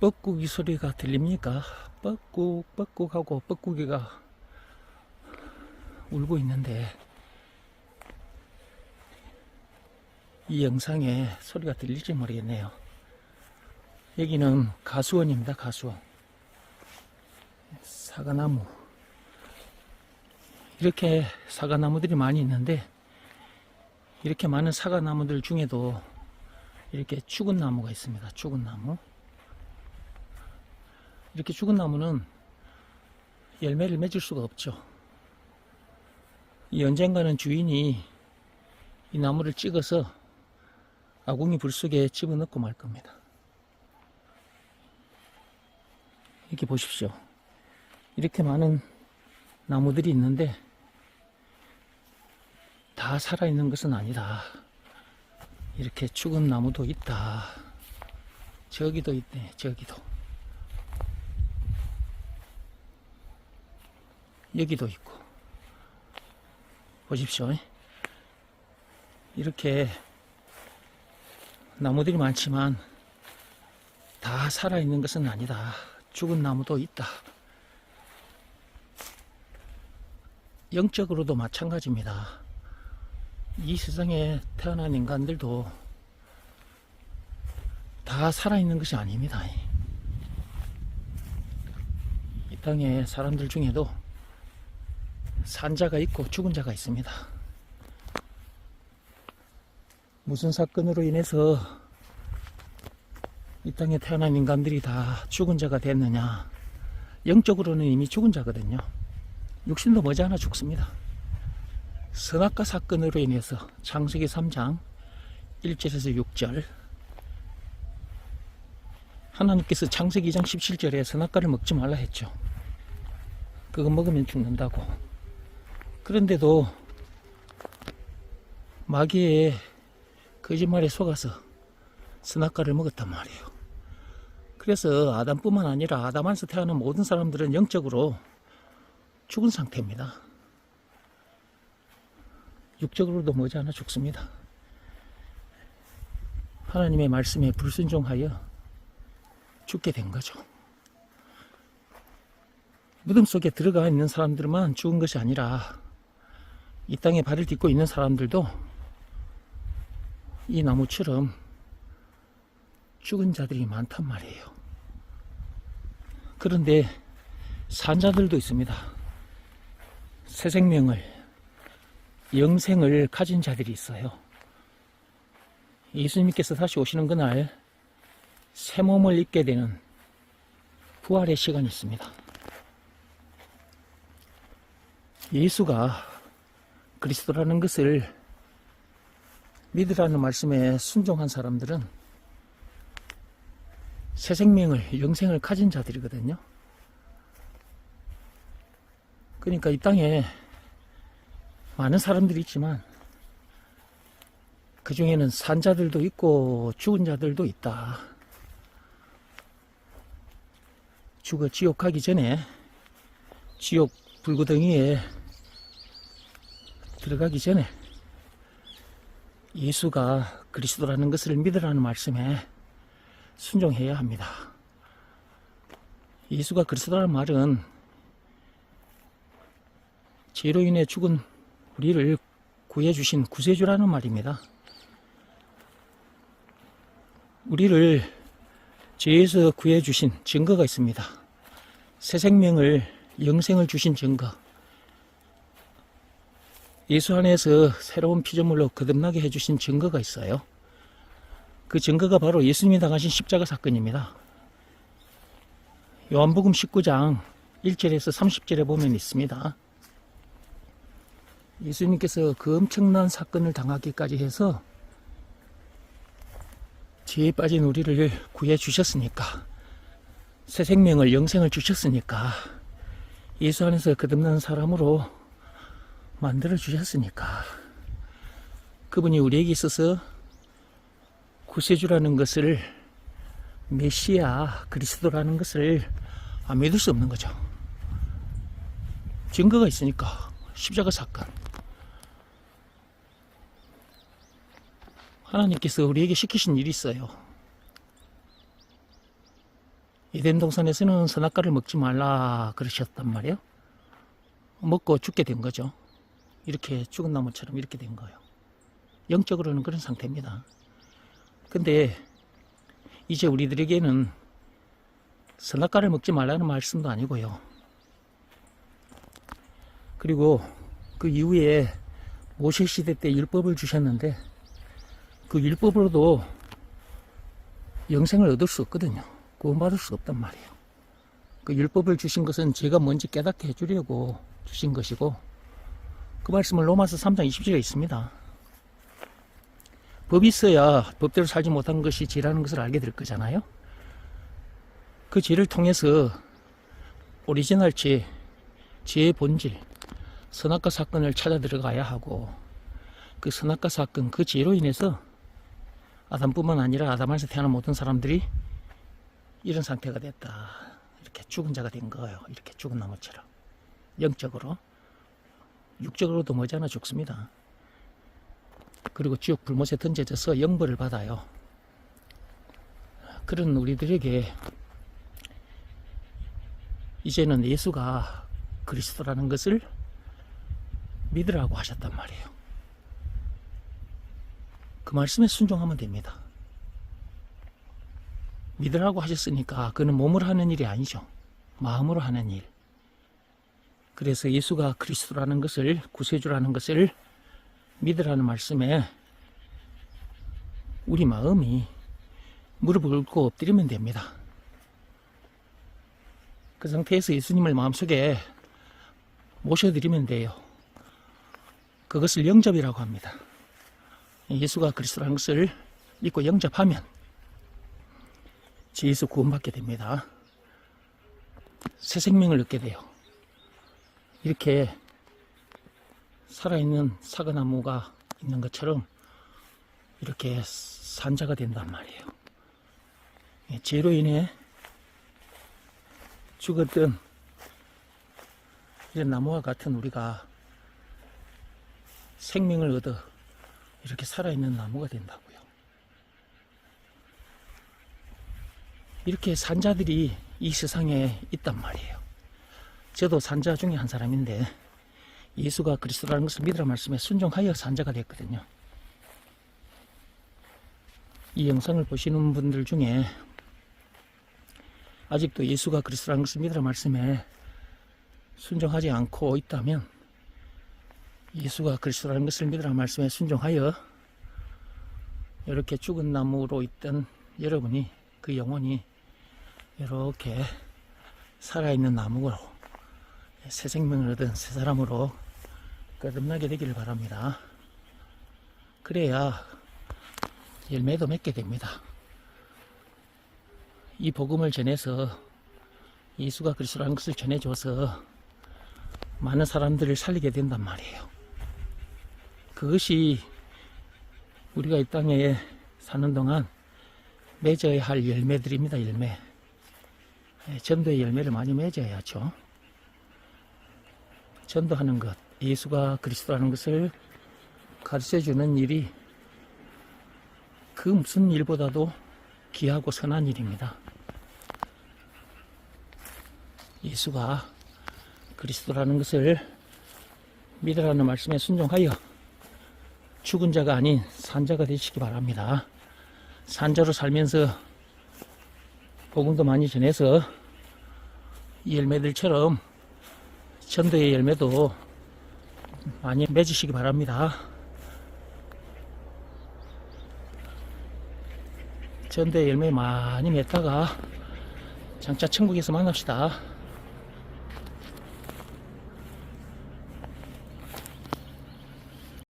뻐꾸기 소리가 들립니까? 뻐꾹 뻐꾹하고 뻐꾸기가 울고 있는데 이 영상에 소리가 들릴지 모르겠네요. 여기는 가수원입니다. 가수원. 사과나무. 이렇게 사과나무들이 많이 있는데 이렇게 많은 사과나무들 중에도 이렇게 죽은 나무가 있습니다. 죽은 나무. 이렇게 죽은 나무는 열매를 맺을 수가 없죠. 이 언젠가는 주인이 이 나무를 찍어서 아궁이 불 속에 집어넣고 말 겁니다. 이렇게 보십시오. 이렇게 많은 나무들이 있는데 다 살아있는 것은 아니다. 이렇게 죽은 나무도 있다. 저기도 있네. 저기도. 여기도 있고. 보십시오. 이렇게 나무들이 많지만 다 살아있는 것은 아니다. 죽은 나무도 있다. 영적으로도 마찬가지입니다. 이 세상에 태어난 인간들도 다 살아있는 것이 아닙니다. 이 땅에 사람들 중에도 산 자가 있고 죽은 자가 있습니다. 무슨 사건으로 인해서 이 땅에 태어난 인간들이 다 죽은 자가 됐느냐? 영적으로는 이미 죽은 자거든요. 육신도 머지않아 죽습니다. 선악과 사건으로 인해서 창세기 3장 1절에서 6절 하나님께서 창세기 2장 17절에 선악과를 먹지 말라 했죠. 그거 먹으면 죽는다고. 그런데도 마귀의 거짓말에 속아서 선악과를 먹었단 말이에요. 그래서 아담뿐만 아니라 아담 안에서 태어난 모든 사람들은 영적으로 죽은 상태입니다. 육적으로도 머지않아 죽습니다. 하나님의 말씀에 불순종하여 죽게 된 거죠. 무덤 속에 들어가 있는 사람들만 죽은 것이 아니라 이 땅에 발을 딛고 있는 사람들도 이 나무처럼 죽은 자들이 많단 말이에요. 그런데 산 자들도 있습니다. 새 생명을, 영생을 가진 자들이 있어요. 예수님께서 다시 오시는 그날 새 몸을 입게 되는 부활의 시간이 있습니다. 예수가 그리스도라는 것을 믿으라는 말씀에 순종한 사람들은 새 생명을, 영생을 가진 자들이거든요. 그러니까 이 땅에 많은 사람들이 있지만 그 중에는 산 자들도 있고 죽은 자들도 있다. 죽어 지옥 가기 전에 지옥 불구덩이에 들어가기 전에 예수가 그리스도라는 것을 믿으라는 말씀에 순종해야 합니다. 예수가 그리스도라는 말은 죄로 인해 죽은 우리를 구해주신 구세주라는 말입니다. 우리를 죄에서 구해주신 증거가 있습니다. 새 생명을, 영생을 주신 증거. 예수 안에서 새로운 피조물로 거듭나게 해주신 증거가 있어요. 그 증거가 바로 예수님이 당하신 십자가 사건입니다. 요한복음 19장 1절에서 30절에 보면 있습니다. 예수님께서 그 엄청난 사건을 당하기까지 해서 죄에 빠진 우리를 구해 주셨으니까, 새 생명을, 영생을 주셨으니까, 예수 안에서 거듭난 사람으로 만들어 주셨으니까, 그분이 우리에게 있어서 구세주라는 것을, 메시아 그리스도라는 것을 믿을 수 없는 거죠. 증거가 있으니까. 십자가 사건. 하나님께서 우리에게 시키신 일이 있어요. 에덴 동산에서는 선악과를 먹지 말라 그러셨단 말이에요. 먹고 죽게 된 거죠. 이렇게 죽은 나무처럼 이렇게 된 거예요. 영적으로는 그런 상태입니다. 근데 이제 우리들에게는 선악과를 먹지 말라는 말씀도 아니고요. 그리고 그 이후에 모세 시대 때 율법을 주셨는데 그 율법으로도 영생을 얻을 수 없거든요. 구원받을 수 없단 말이에요. 그 율법을 주신 것은 제가 뭔지 깨닫게 해주려고 주신 것이고, 그 말씀을 로마서 3장 20절에 있습니다. 법이 있어야 법대로 살지 못한 것이 죄라는 것을 알게 될 거잖아요. 그 죄를 통해서 오리지널 죄, 죄의 본질, 선악과 사건을 찾아 들어가야 하고, 그 선악과 사건, 그 죄로 인해서 아담뿐만 아니라 아담에서 태어난 모든 사람들이 이런 상태가 됐다. 이렇게 죽은 자가 된 거예요. 이렇게 죽은 나무처럼. 영적으로. 육적으로도 머지않아 죽습니다. 그리고 지옥 불못에 던져져서 영벌을 받아요. 그런 우리들에게 이제는 예수가 그리스도라는 것을 믿으라고 하셨단 말이에요. 그 말씀에 순종하면 됩니다. 믿으라고 하셨으니까 그는 몸으로 하는 일이 아니죠. 마음으로 하는 일. 그래서 예수가 그리스도라는 것을, 구세주라는 것을 믿으라는 말씀에 우리 마음이 무릎을 꿇고 엎드리면 됩니다. 그 상태에서 예수님을 마음속에 모셔드리면 돼요. 그것을 영접이라고 합니다. 예수가 그리스도라는 것을 믿고 영접하면 죄에서 구원받게 됩니다. 새 생명을 얻게 돼요. 이렇게 살아있는 사과나무가 있는 것처럼 이렇게 산자가 된단 말이에요. 죄로 인해 죽었던 이런 나무와 같은 우리가 생명을 얻어 이렇게 살아있는 나무가 된다고요. 이렇게 산자들이 이 세상에 있단 말이에요. 저도 산자 중에 한 사람인데 예수가 그리스도라는 것을 믿으라 말씀에 순종하여 산자가 됐거든요. 이 영상을 보시는 분들 중에 아직도 예수가 그리스도라는 것을 믿으라 말씀에 순종하지 않고 있다면 예수가 그리스도라는 것을 믿으라 말씀에 순종하여 이렇게 죽은 나무로 있던 여러분이, 그 영혼이 이렇게 살아있는 나무로 새 생명을 얻은 새 사람으로 거듭나게 되기를 바랍니다. 그래야 열매도 맺게 됩니다. 이 복음을 전해서 예수가 그리스도라는 것을 전해줘서 많은 사람들을 살리게 된단 말이에요. 그것이 우리가 이 땅에 사는 동안 맺어야 할 열매들입니다. 열매. 전도의 열매를 많이 맺어야죠. 전도하는 것, 예수가 그리스도라는 것을 가르쳐주는 일이 그 무슨 일보다도 귀하고 선한 일입니다. 예수가 그리스도라는 것을 믿으라는 말씀에 순종하여 죽은 자가 아닌 산자가 되시기 바랍니다. 산자로 살면서 복음도 많이 전해서 이 열매들처럼 전도의 열매도 많이 맺으시기 바랍니다. 전도의 열매 많이 맺다가 장차 천국에서 만납시다.